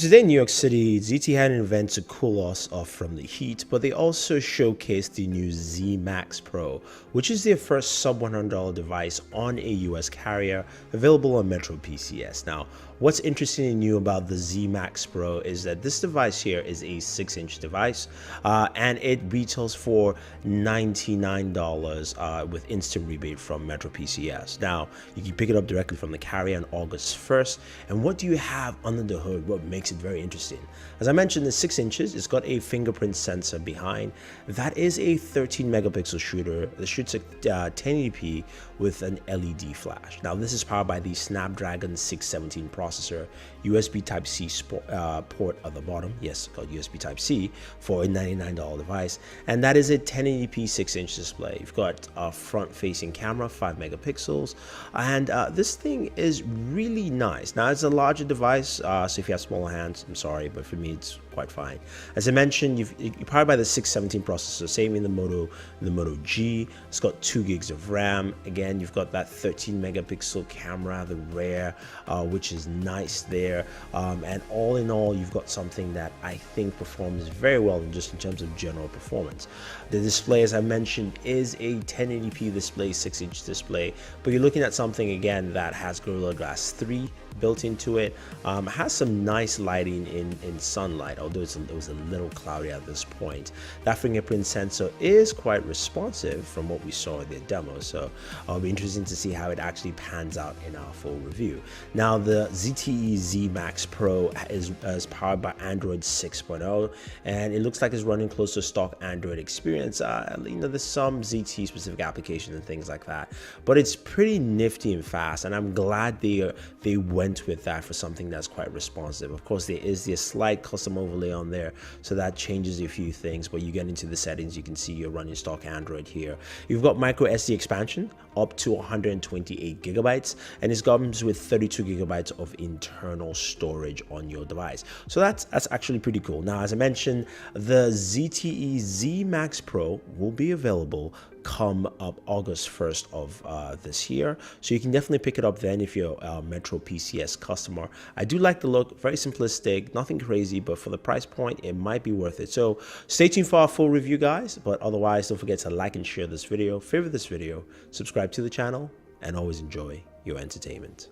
Today in New York City, ZTE had an event to cool us off from the heat, but they also showcased the new Zmax Pro, which is their first sub $100 device on a US carrier, available on Metro PCS. Now, what's interesting and new about the Zmax Pro is that this device here is a 6-inch device, and it retails for $99 with instant rebate from Metro PCS. Now, you can pick it up directly from the carrier on August 1st. And what do you have under the hood? What makes it very interesting? As I mentioned, it's 6 inches. It's got a fingerprint sensor behind. That is a 13 megapixel shooter that shoots at 1080p with an LED flash. Now, this is powered by the Snapdragon 617 processor, USB Type-C port at the bottom. Yes, called USB Type-C for a $99 device. And that is a 1080p 6-inch display. You've got a front-facing camera, 5 megapixels. And this thing is really nice. Now, it's a larger device, so if you have smaller hands, I'm sorry, but for me, it's quite fine. As I mentioned, you're powered by the 617 processor, same in the Moto G. It's got 2 gigs of RAM. Again, you've got that 13 megapixel camera, the rear, which is nice there. And all in all, you've got something that I think performs very well just in terms of general performance. The display, as I mentioned, is a 1080p display, 6-inch display, but you're looking at something again that has Gorilla Glass 3 built into it. Has some nice lighting in sunlight, although it was a little cloudy at this point. That fingerprint sensor is quite responsive from what we saw in the demo, so it'll be interesting to see how it actually pans out in our full review. Now, the ZTE Zmax Pro is powered by Android 6.0, and it looks like it's running close to stock Android experience. There's some ZTE specific applications and things like that, but it's pretty nifty and fast, and I'm glad they went with that for something that's quite responsive. Of course, there is this slight custom overlay on there, so that changes a few things, but you get into the settings, you can see you're running stock Android here. You've got micro SD expansion up to 128 gigabytes, and it comes with 32 gigabytes of internal storage on your device, so that's actually pretty cool. Now, as I mentioned, the ZTE Zmax Pro will be available come up August 1st of this year, so you can definitely pick it up then if you're a Metro PCS customer. I do like the look, very simplistic, nothing crazy, but for the price point, it might be worth it. So stay tuned for our full review, guys, but otherwise, don't forget to like and share this video, favorite this video, subscribe to the channel, and always enjoy your entertainment.